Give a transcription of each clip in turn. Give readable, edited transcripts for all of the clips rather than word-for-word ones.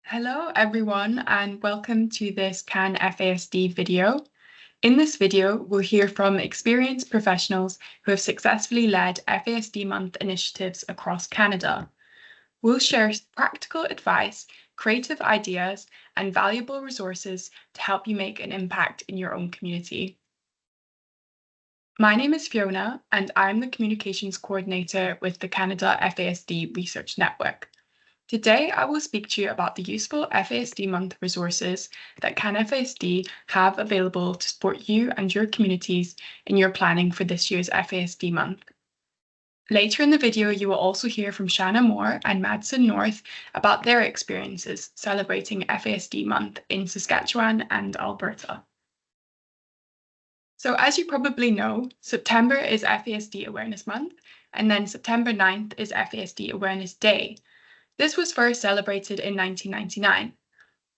Hello everyone and welcome to this CanFASD video. In this video, we'll hear from experienced professionals who have successfully led FASD Month initiatives across Canada. We'll share practical advice, creative ideas, and valuable resources to help you make an impact in your own community. My name is Fiona and I'm the Communications Coordinator with the Canada FASD Research Network. Today, I will speak to you about the useful FASD Month resources that CanFASD have available to support you and your communities in your planning for this year's FASD Month. Later in the video, you will also hear from Shanna Moore and Madsen North about their experiences celebrating FASD Month in Saskatchewan and Alberta. So as you probably know, September is FASD Awareness Month, and then September 9th is FASD Awareness Day. This was first celebrated in 1999.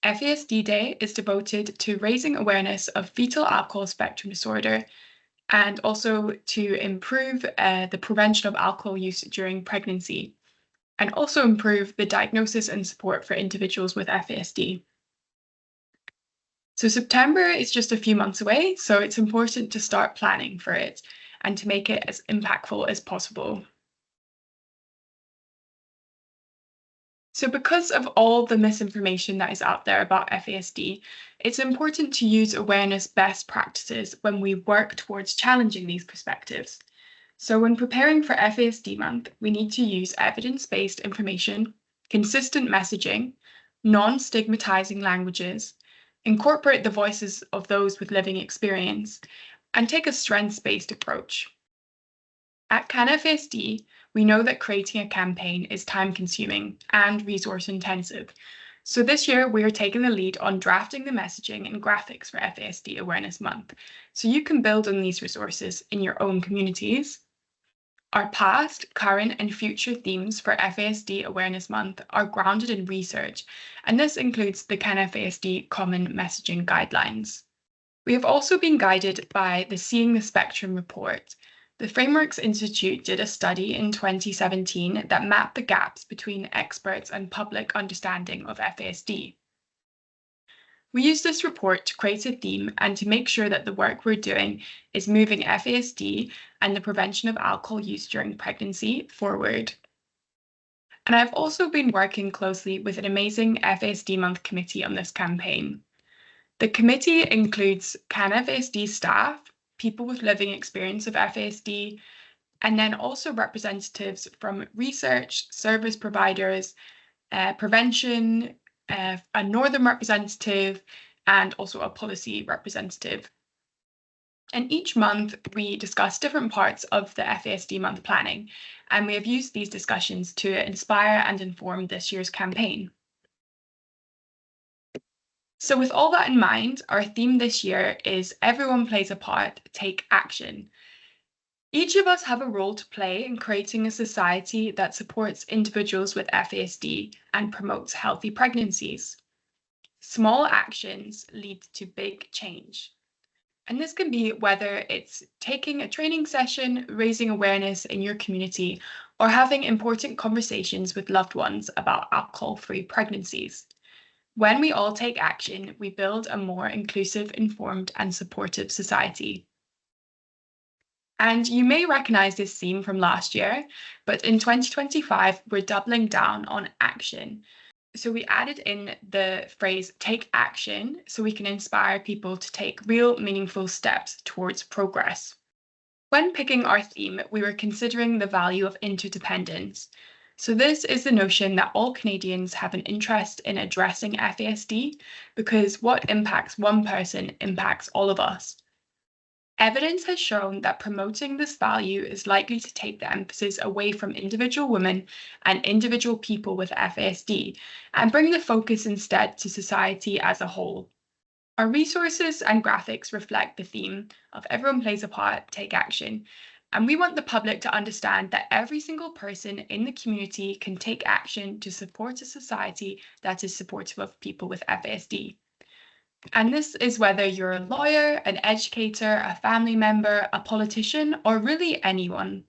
FASD Day is devoted to raising awareness of fetal alcohol spectrum disorder and also to improve the prevention of alcohol use during pregnancy and also improve the diagnosis and support for individuals with FASD. So September is just a few months away, so it's important to start planning for it and to make it as impactful as possible. So because of all the misinformation that is out there about FASD, it's important to use awareness best practices when we work towards challenging these perspectives. So when preparing for FASD Month, we need to use evidence-based information, consistent messaging, non-stigmatizing languages, incorporate the voices of those with living experience, and take a strengths-based approach. At CanFASD, we know that creating a campaign is time-consuming and resource-intensive. So this year, we are taking the lead on drafting the messaging and graphics for FASD Awareness Month, so you can build on these resources in your own communities. Our past, current, and future themes for FASD Awareness Month are grounded in research, and this includes the CanFASD Common Messaging Guidelines. We have also been guided by the Seeing the Spectrum report. The Frameworks Institute did a study in 2017 that mapped the gaps between experts and public understanding of FASD. We use this report to create a theme and to make sure that the work we're doing is moving FASD and the prevention of alcohol use during pregnancy forward. And I've also been working closely with an amazing FASD Month committee on this campaign. The committee includes CanFASD staff, people with living experience of FASD, and then also representatives from research, service providers, prevention, a northern representative, and also a policy representative. And each month we discuss different parts of the FASD Month planning, and we have used these discussions to inspire and inform this year's campaign. So with all that in mind, our theme this year is Everyone Plays a Part, Take Action. Each of us have a role to play in creating a society that supports individuals with FASD and promotes healthy pregnancies. Small actions lead to big change. And this can be whether it's taking a training session, raising awareness in your community, or having important conversations with loved ones about alcohol-free pregnancies. When we all take action, we build a more inclusive, informed, and supportive society. And you may recognize this theme from last year, but in 2025, we're doubling down on action. So we added in the phrase take action so we can inspire people to take real, meaningful steps towards progress. When picking our theme, we were considering the value of interdependence. So this is the notion that all Canadians have an interest in addressing FASD because what impacts one person impacts all of us. Evidence has shown that promoting this value is likely to take the emphasis away from individual women and individual people with FASD and bring the focus instead to society as a whole. Our resources and graphics reflect the theme of Everyone Plays a Part, Take Action. And we want the public to understand that every single person in the community can take action to support a society that is supportive of people with FASD. And this is whether you're a lawyer, an educator, a family member, a politician, or really anyone.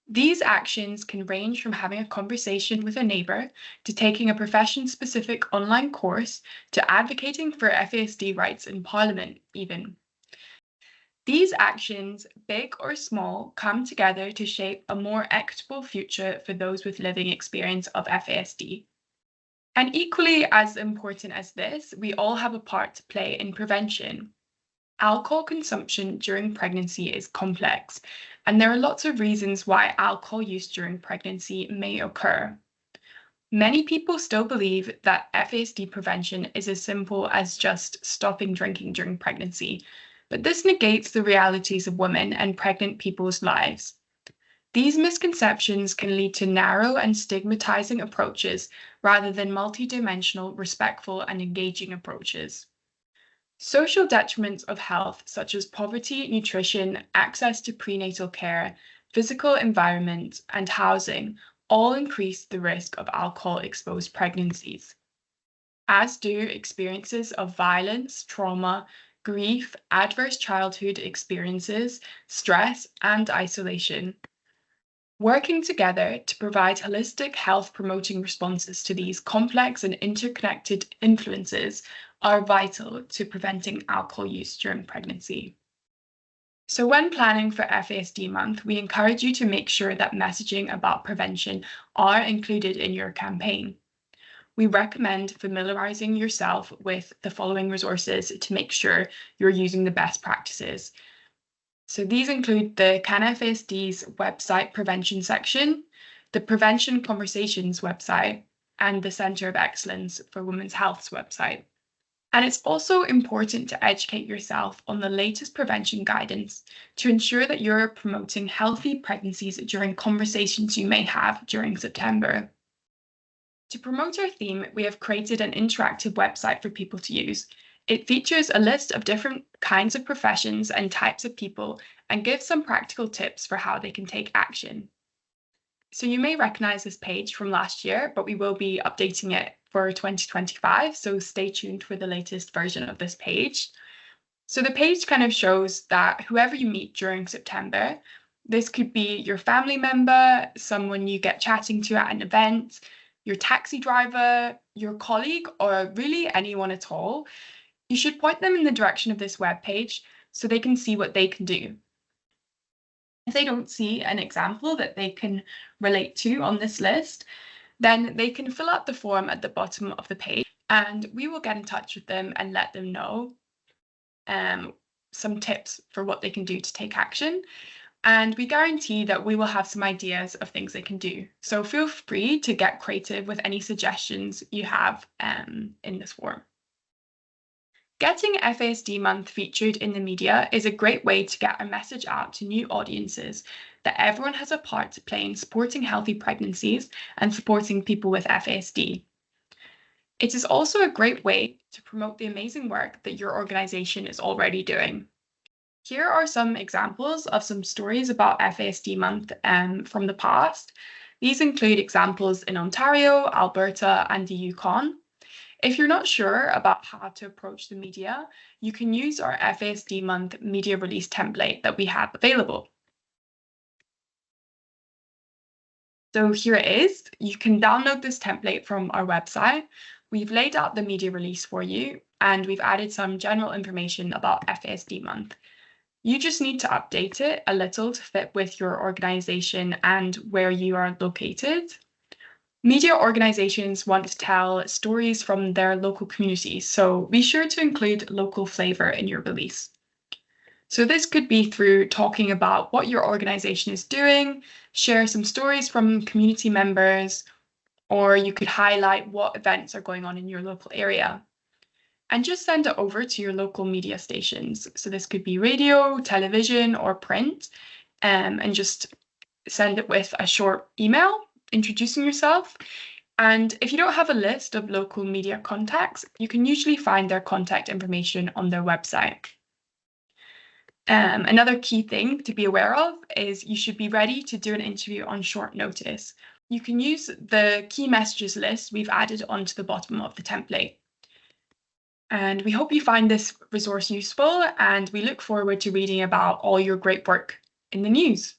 These actions can range from having a conversation with a neighbour to taking a profession-specific online course to advocating for FASD rights in Parliament, even. These actions, big or small, come together to shape a more equitable future for those with living experience of FASD. And equally as important as this, we all have a part to play in prevention. Alcohol consumption during pregnancy is complex, and there are lots of reasons why alcohol use during pregnancy may occur. Many people still believe that FASD prevention is as simple as just stopping drinking during pregnancy, but this negates the realities of women and pregnant people's lives. These misconceptions can lead to narrow and stigmatizing approaches rather than multidimensional, respectful, and engaging approaches. Social detriments of health, such as poverty, nutrition, access to prenatal care, physical environment, and housing, all increase the risk of alcohol-exposed pregnancies, as do experiences of violence, trauma, grief, adverse childhood experiences, stress, and isolation. Working together to provide holistic health-promoting responses to these complex and interconnected influences are vital to preventing alcohol use during pregnancy. So when planning for FASD month, we encourage you to make sure that messaging about prevention are included in your campaign. We recommend familiarizing yourself with the following resources to make sure you're using the best practices. So these include the CanFASD's website prevention section, the Prevention Conversations website, and the Centre of Excellence for Women's Health's website. And it's also important to educate yourself on the latest prevention guidance to ensure that you're promoting healthy pregnancies during conversations you may have during September. To promote our theme, we have created an interactive website for people to use. It features a list of different kinds of professions and types of people and gives some practical tips for how they can take action. So you may recognize this page from last year, but we will be updating it for 2025, so stay tuned for the latest version of this page. So the page kind of shows that whoever you meet during September, this could be your family member, someone you get chatting to at an event, your taxi driver, your colleague, or really anyone at all. You should point them in the direction of this web page so they can see what they can do. If they don't see an example that they can relate to on this list, then they can fill out the form at the bottom of the page and we will get in touch with them and let them know some tips for what they can do to take action. And we guarantee that we will have some ideas of things they can do. So feel free to get creative with any suggestions you have in this form. Getting FASD month featured in the media is a great way to get a message out to new audiences that everyone has a part to play in supporting healthy pregnancies and supporting people with FASD. It is also a great way to promote the amazing work that your organisation is already doing. Here are some examples of some stories about FASD month from the past. These include examples in Ontario, Alberta, and the Yukon. If you're not sure about how to approach the media, you can use our FASD month media release template that we have available. So here it is. You can download this template from our website. We've laid out the media release for you, and we've added some general information about FASD month. You just need to update it a little to fit with your organization and where you are located. Media organizations want to tell stories from their local communities, so be sure to include local flavor in your release. So this could be through talking about what your organization is doing, share some stories from community members, or you could highlight what events are going on in your local area. And just send it over to your local media stations. So this could be radio, television, or print, and just send it with a short email introducing yourself. And if you don't have a list of local media contacts, you can usually find their contact information on their website. Another key thing to be aware of is you should be ready to do an interview on short notice. You can use the key messages list we've added onto the bottom of the template. And we hope you find this resource useful, and we look forward to reading about all your great work in the news.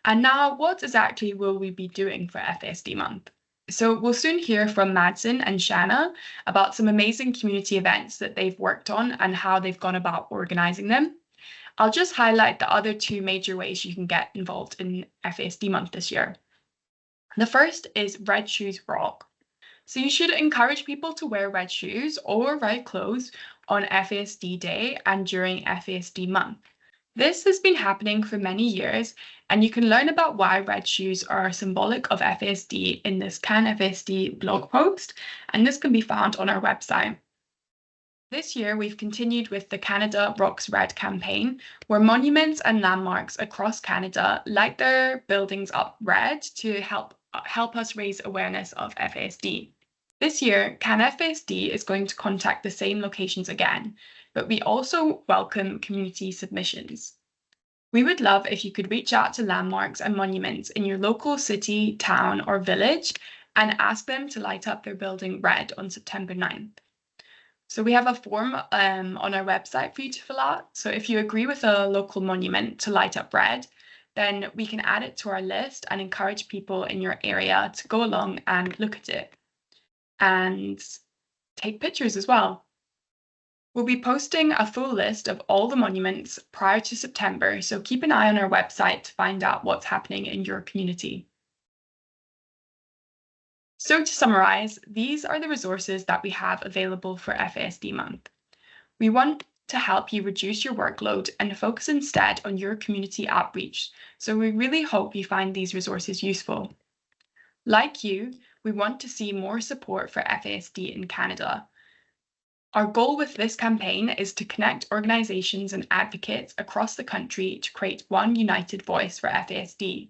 And now, what exactly will we be doing for FASD Month? So we'll soon hear from Madsen and Shanna about some amazing community events that they've worked on and how they've gone about organising them. I'll just highlight the other two major ways you can get involved in FASD Month this year. The first is Red Shoes Rock. So you should encourage people to wear red shoes or red clothes on FASD Day and during FASD Month. This has been happening for many years, and you can learn about why red shoes are symbolic of FASD in this CanFASD blog post, and this can be found on our website. This year, we've continued with the Canada Rocks Red campaign, where monuments and landmarks across Canada light their buildings up red to help us raise awareness of FASD. This year, CanFASD is going to contact the same locations again, but we also welcome community submissions. We would love if you could reach out to landmarks and monuments in your local city, town, or village and ask them to light up their building red on September 9th. So we have a form on our website for you to fill out. So if you agree with a local monument to light up red, then we can add it to our list and encourage people in your area to go along and look at it and take pictures as well. We'll be posting a full list of all the monuments prior to September, so keep an eye on our website to find out what's happening in your community. So to summarize, these are the resources that we have available for FASD Month. We want to help you reduce your workload and focus instead on your community outreach, so we really hope you find these resources useful. Like you, we want to see more support for FASD in Canada. Our goal with this campaign is to connect organisations and advocates across the country to create one united voice for FASD.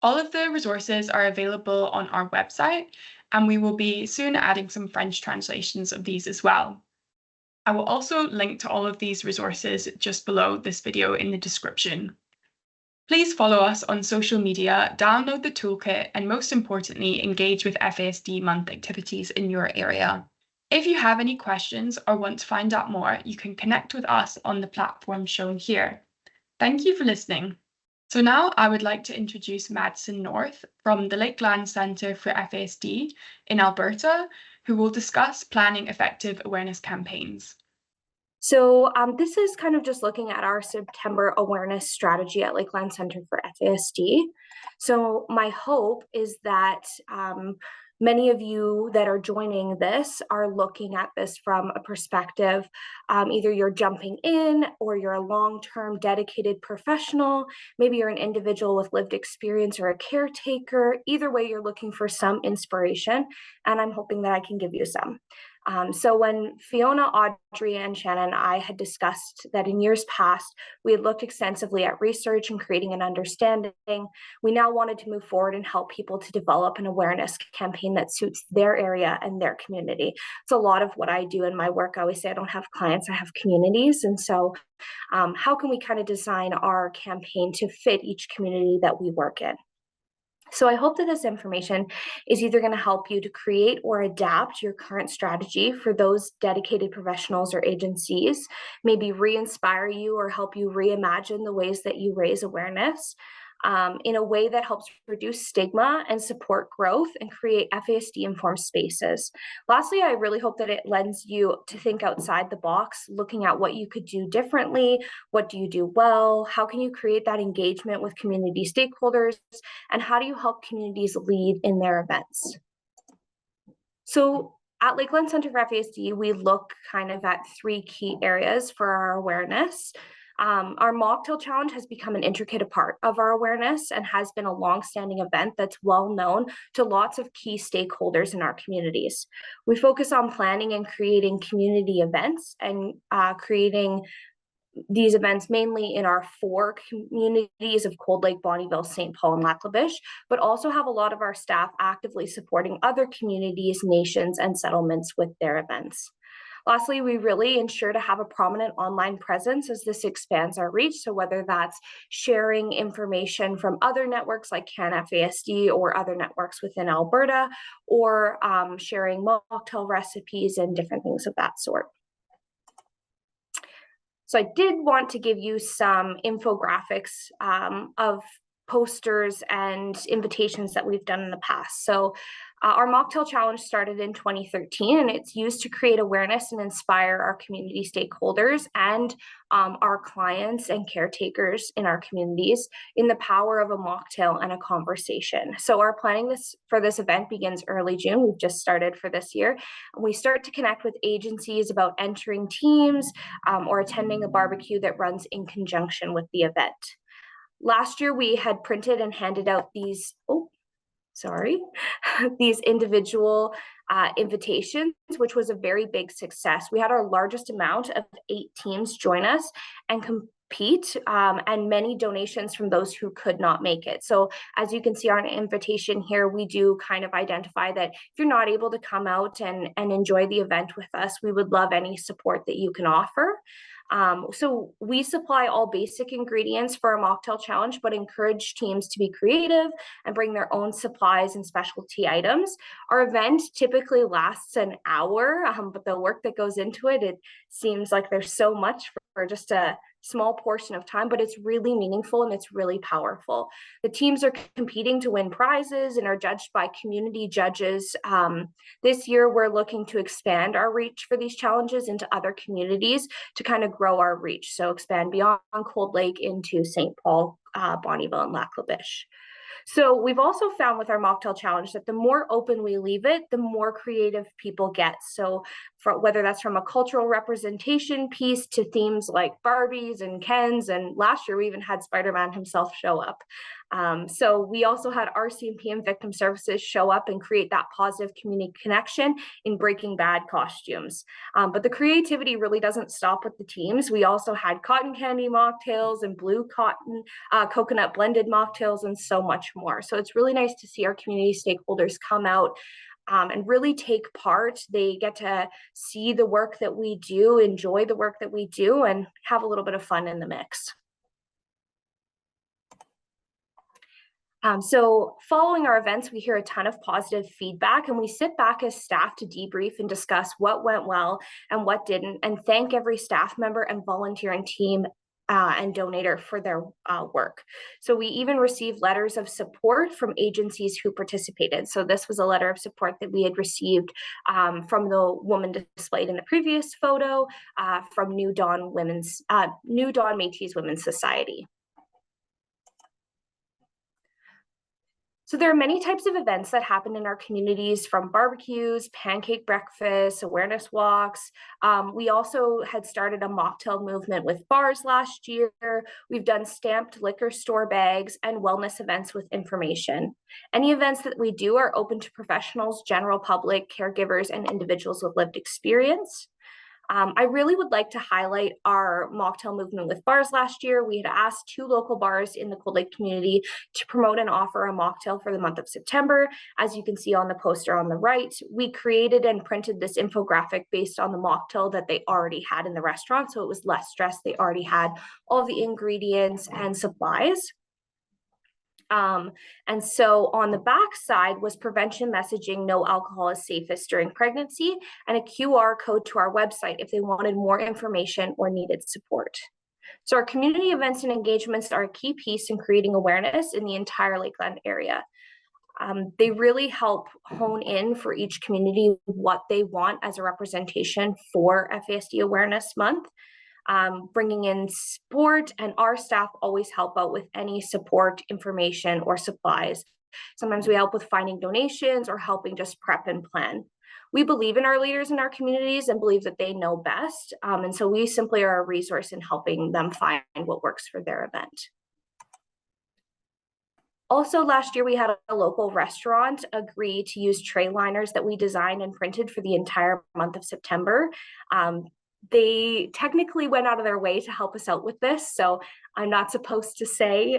All of the resources are available on our website, and we will be soon adding some French translations of these as well. I will also link to all of these resources just below this video in the description. Please follow us on social media, download the toolkit, and most importantly, engage with FASD Month activities in your area. If you have any questions or want to find out more, you can connect with us on the platform shown here. Thank you for listening. So now I would like to introduce Madsen North from the Lakeland Centre for FASD in Alberta, who will discuss planning effective awareness campaigns. So this is kind of just looking at our September awareness strategy at Lakeland Center for FASD. So my hope is that many of you that are joining this are looking at this from a perspective, either you're jumping in or you're a long-term dedicated professional, maybe you're an individual with lived experience or a caretaker. Either way, you're looking for some inspiration, and I'm hoping that I can give you some. So when Fiona, Audrey, and Shannon and I had discussed that in years past, we had looked extensively at research and creating an understanding, we now wanted to move forward and help people to develop an awareness campaign that suits their area and their community. It's a lot of what I do in my work. I always say I don't have clients, I have communities. And so how can we kind of design our campaign to fit each community that we work in? So I hope that this information is either going to help you to create or adapt your current strategy for those dedicated professionals or agencies, maybe re-inspire you or help you reimagine the ways that you raise awareness in a way that helps reduce stigma and support growth and create FASD-informed spaces. Lastly, I really hope that it lends you to think outside the box, looking at what you could do differently, what do you do well, how can you create that engagement with community stakeholders, and how do you help communities lead in their events. So at Lakeland Center for FASD, we look kind of at three key areas for our awareness. Our mocktail challenge has become an intricate part of our awareness and has been a long-standing event that's well known to lots of key stakeholders in our communities. We focus on planning and creating community events and creating these events mainly in our 4 communities of Cold Lake, Bonnyville, St. Paul, and Lac La Biche, but also have a lot of our staff actively supporting other communities, nations, and settlements with their events. Lastly, we really ensure to have a prominent online presence as this expands our reach. So whether that's sharing information from other networks like CanFASD or other networks within Alberta, or sharing mocktail recipes and different things of that sort. So I did want to give you some infographics of posters and invitations that we've done in the past. So our mocktail challenge started in 2013, and it's used to create awareness and inspire our community stakeholders and our clients and caretakers in our communities in the power of a mocktail and a conversation. So our planning for this event begins early June. We've just started for this year. We start to connect with agencies about entering teams or attending a barbecue that runs in conjunction with the event. Last year, we had printed and handed out these, these individual invitations, which was a very big success. We had our largest amount of 8 teams join us and compete, and many donations from those who could not make it. So as you can see on an invitation here, we do kind of identify that if you're not able to come out and enjoy the event with us, we would love any support that you can offer. So we supply all basic ingredients for a mocktail challenge, but encourage teams to be creative and bring their own supplies and specialty items. Our event typically lasts an hour, but the work that goes into it, it seems like there's so much for just a small portion of time, but it's really meaningful and it's really powerful. The teams are competing to win prizes and are judged by community judges. This year, we're looking to expand our reach for these challenges into other communities to kind of grow our reach. So expand beyond Cold Lake into St. Paul, Bonnyville, and Lac La Biche. So we've also found with our mocktail challenge that the more open we leave it, the more creative people get. So whether that's from a cultural representation piece to themes like Barbies and Kens, and last year we even had Spider-Man himself show up. So we also had RCMP and Victim Services show up and create that positive community connection in Breaking Bad costumes. But the creativity really doesn't stop with the teams. We also had cotton candy mocktails and blue cotton coconut blended mocktails and so much more. So it's really nice to see our community stakeholders come out and really take part. They get to see the work that we do, enjoy the work that we do, and have a little bit of fun in the mix. So following our events, we hear a ton of positive feedback, and we sit back as staff to debrief and discuss what went well and what didn't, and thank every staff member and volunteering team and donator for their work. So we even received letters of support from agencies who participated. So this was a letter of support that we had received from the woman displayed in the previous photo from New Dawn Métis Women's Society. So there are many types of events that happen in our communities, from barbecues, pancake breakfasts, awareness walks. We also had started a mocktail movement with bars last year. We've done stamped liquor store bags and wellness events with information. Any events that we do are open to professionals, general public, caregivers, and individuals with lived experience. I really would like to highlight our mocktail movement with bars last year. We had asked 2 local bars in the Cold Lake community to promote and offer a mocktail for the month of September. As you can see on the poster on the right, we created and printed this infographic based on the mocktail that they already had in the restaurant. So it was less stress. They already had all the ingredients and supplies. And so on the back side was prevention messaging, no alcohol is safest during pregnancy, and a QR code to our website if they wanted more information or needed support. So our community events and engagements are a key piece in creating awareness in the entire Lakeland area. They really help hone in for each community what they want as a representation for FASD Awareness Month. Bringing in support, and our staff always help out with any support, information, or supplies. Sometimes we help with finding donations or helping just prep and plan. We believe in our leaders in our communities and believe that they know best. And so we simply are a resource in helping them find what works for their event. Also, last year, we had a local restaurant agree to use tray liners that we designed and printed for the entire month of September. They technically went out of their way to help us out with this, so I'm not supposed to say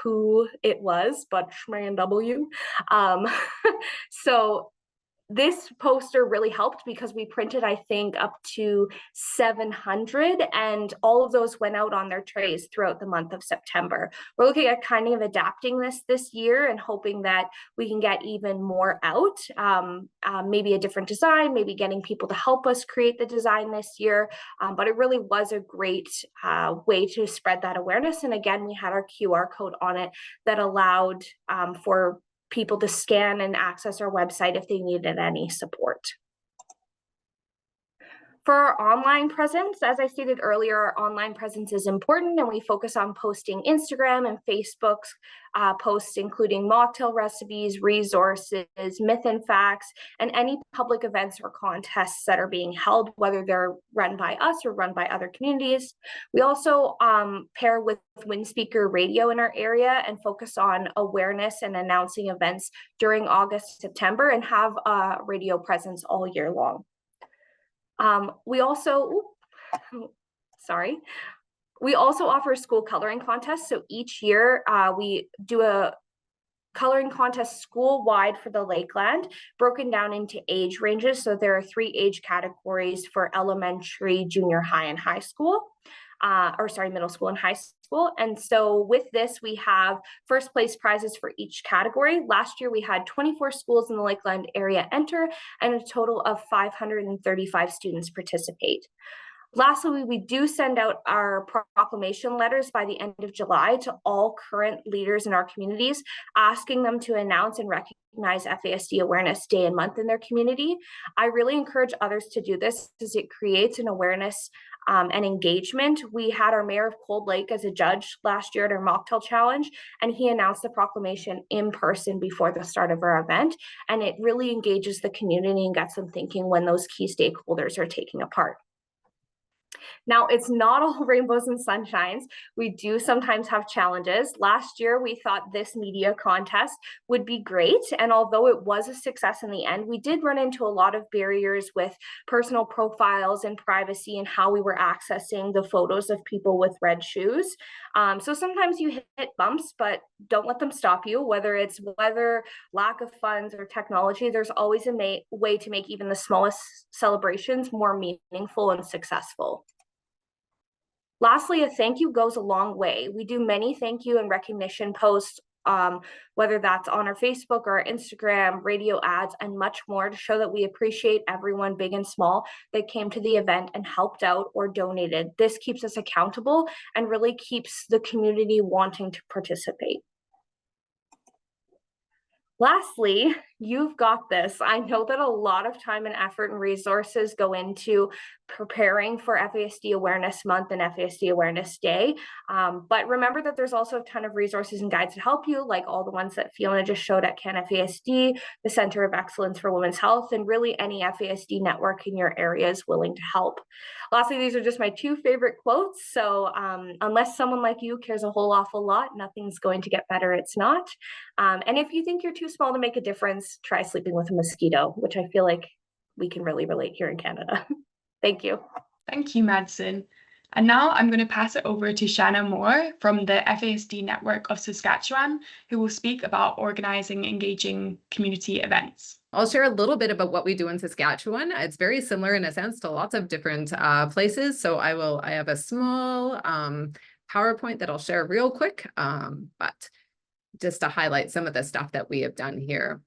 who it was, but Schman W. So this poster really helped because we printed, I think, up to 700, and all of those went out on their trays throughout the month of September. We're looking at kind of adapting this year and hoping that we can get even more out, maybe a different design, maybe getting people to help us create the design this year. But it really was a great way to spread that awareness. And again, we had our QR code on it that allowed for people to scan and access our website if they needed any support. For our online presence, as I stated earlier, our online presence is important, and we focus on posting Instagram and Facebook's posts, including mocktail recipes, resources, myth and facts, and any public events or contests that are being held, whether they're run by us or run by other communities. We also pair with Wind Speaker Radio in our area and focus on awareness and announcing events during August, September, and have a radio presence all year long. We also offer school coloring contests. So each year we do a coloring contest school-wide for the Lakeland, broken down into age ranges. So there are 3 age categories for elementary, junior high, and high school. Middle school and high school. And so with this, we have first place prizes for each category. Last year, we had 24 schools in the Lakeland area enter, and a total of 535 students participate. Lastly, we do send out our proclamation letters by the end of July to all current leaders in our communities, asking them to announce and recognize FASD Awareness Day and Month in their community. I really encourage others to do this because it creates an awareness and engagement. We had our mayor of Cold Lake as a judge last year at our mocktail challenge, and he announced the proclamation in person before the start of our event. And it really engages the community and gets them thinking when those key stakeholders are taking a part. Now, it's not all rainbows and sunshines. We do sometimes have challenges. Last year, we thought this media contest would be great. And although it was a success in the end, we did run into a lot of barriers with personal profiles and privacy and how we were accessing the photos of people with red shoes. So sometimes you hit bumps, but don't let them stop you, whether it's weather, lack of funds, or technology. There's always a way to make even the smallest celebrations more meaningful and successful. Lastly, a thank you goes a long way. We do many thank you and recognition posts, whether that's on our Facebook or our Instagram, radio ads, and much more to show that we appreciate everyone, big and small, that came to the event and helped out or donated. This keeps us accountable and really keeps the community wanting to participate. Lastly, you've got this. I know that a lot of time and effort and resources go into preparing for FASD Awareness Month and FASD Awareness Day. But remember that there's also a ton of resources and guides to help you, like all the ones that Fiona just showed at CanFASD, the Center of Excellence for Women's Health, and really any FASD network in your area is willing to help. Lastly, these are just my 2 favorite quotes. So unless someone like you cares a whole awful lot, nothing's going to get better. It's not. And if you think you're too small to make a difference, try sleeping with a mosquito, which I feel like we can really relate here in Canada. Thank you. Thank you, Madsen. And now I'm going to pass it over to Shanna Moore from the FASD Network of Saskatchewan, who will speak about organising engaging community events. I'll share a little bit about what we do in Saskatchewan. It's very similar in a sense to lots of different places. So I have a small PowerPoint that I'll share real quick, but just to highlight some of the stuff that we have done here.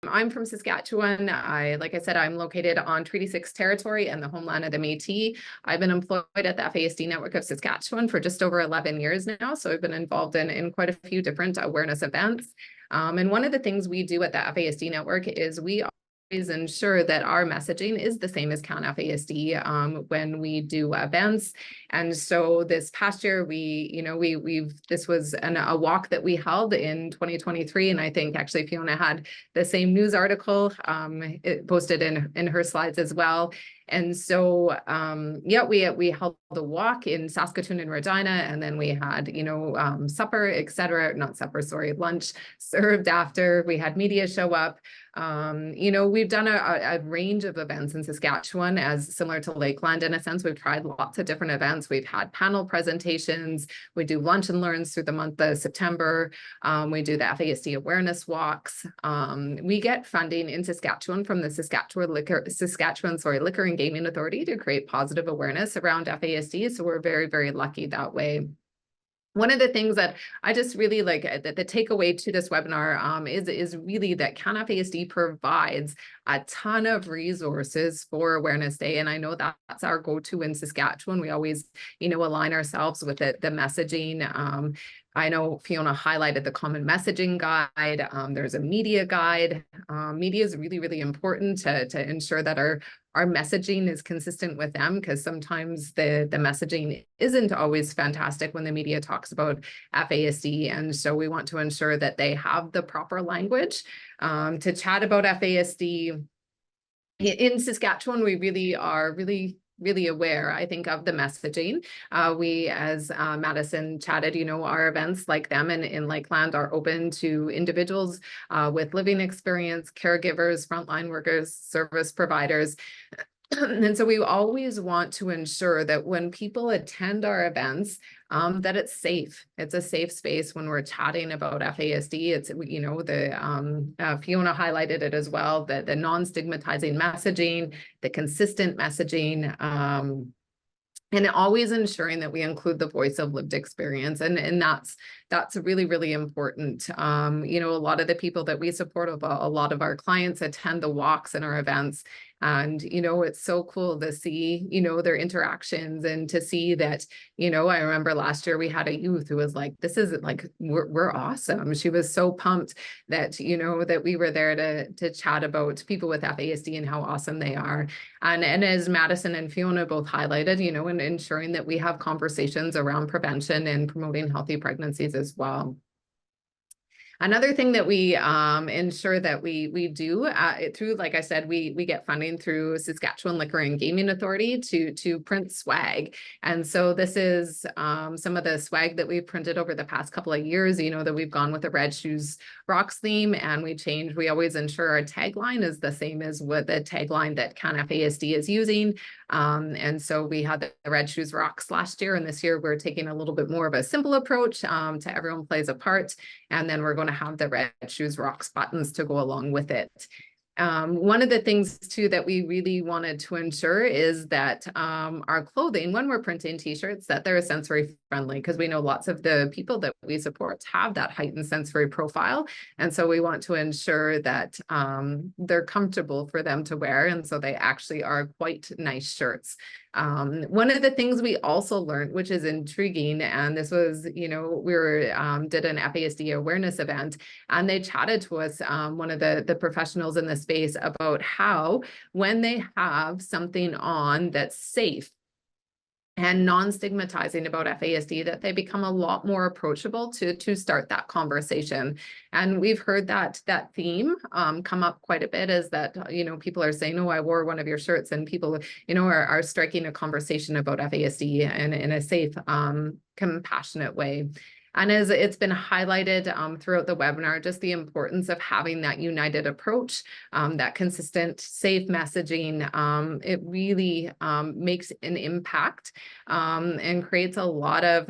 I'm from Saskatchewan. Like I said, I'm located on Treaty 6 territory and the homeland of the Métis. I've been employed at the FASD Network of Saskatchewan for just over 11 years now. So I've been involved in quite a few different awareness events. And one of the things we do at the FASD Network is we always ensure that our messaging is the same as CanFASD when we do events. And so this past year, this was a walk that we held in 2023. And I think actually Fiona had the same news article posted in her slides as well. And so, yeah, we held a walk in Saskatchewan and Regina, and then we had, supper, etc. Not supper, sorry, lunch served after. We had media show up. We've done a range of events in Saskatchewan, as similar to Lakeland in a sense. We've tried lots of different events. We've had panel presentations. We do lunch and learns through the month of September. We do the FASD awareness walks. We get funding in Saskatchewan from the Saskatchewan Liquor and Gaming Authority to create positive awareness around FASD. So we're very, very lucky that way. One of the things that I just really like, the takeaway to this webinar is really that CanFASD provides a ton of resources for Awareness Day. And I know that's our go-to in Saskatchewan. We always, align ourselves with the messaging. I know Fiona highlighted the common messaging guide. There's a media guide. Media is really, really important to ensure that our messaging is consistent with them, because sometimes the messaging isn't always fantastic when the media talks about FASD. And so we want to ensure that they have the proper language to chat about FASD. In Saskatchewan, we really are really aware, I think, of the messaging. We, as Madison chatted, our events like them in Lakeland are open to individuals with living experience, caregivers, frontline workers, service providers. And so we always want to ensure that when people attend our events, that it's safe. It's a safe space when we're chatting about FASD. It's, Fiona highlighted it as well, the non-stigmatizing messaging, the consistent messaging, and always ensuring that we include the voice of lived experience. And that's really, really important. A lot of the people that we support, a lot of our clients attend the walks in our events. And, it's so cool to see, their interactions, and to see that, I remember last year we had a youth who was like, this is like, we're awesome. She was so pumped that, that we were there to chat about people with FASD and how awesome they are. And as Madison and Fiona both highlighted, and ensuring that we have conversations around prevention and promoting healthy pregnancies as well. Another thing that we ensure that we do through, like I said, we get funding through Saskatchewan Liquor and Gaming Authority to print swag. And so this is some of the swag that we've printed over the past couple of years, that we've gone with the Red Shoes Rocks theme, and we always ensure our tagline is the same as what the tagline that CanFASD is using. And so we had the Red Shoes Rocks last year, and this year we're taking a little bit more of a simple approach to Everyone Plays a Part. And then we're going to have the Red Shoes Rocks buttons to go along with it. One of the things too that we really wanted to ensure is that our clothing, when we're printing t-shirts, that they're sensory friendly, because we know lots of the people that we support have that heightened sensory profile. And so we want to ensure that they're comfortable for them to wear. And so they actually are quite nice shirts. One of the things we also learned, which is intriguing, and this was, we did an FASD awareness event, and they chatted to us, one of the professionals in the space, about how when they have something on that's safe and non-stigmatizing about FASD, that they become a lot more approachable to start that conversation. And we've heard that theme come up quite a bit, is that, people are saying, oh, I wore one of your shirts, and people, are striking a conversation about FASD in a safe, compassionate way. And as it's been highlighted throughout the webinar, just the importance of having that united approach, that consistent, safe messaging, it really makes an impact and creates a lot of,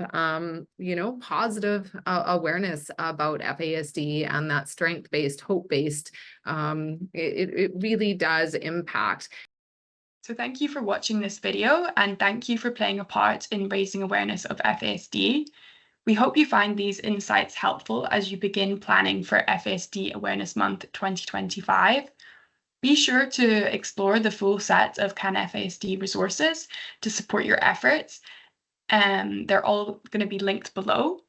positive awareness about FASD, and that strength-based, hope-based, it really does impact. So thank you for watching this video, and thank you for playing a part in raising awareness of FASD. We hope you find these insights helpful as you begin planning for FASD Awareness Month 2025. Be sure to explore the full set of CanFASD resources to support your efforts. They're all going to be linked below.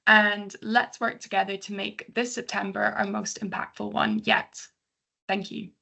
And let's work together to make this September our most impactful one yet. Thank you.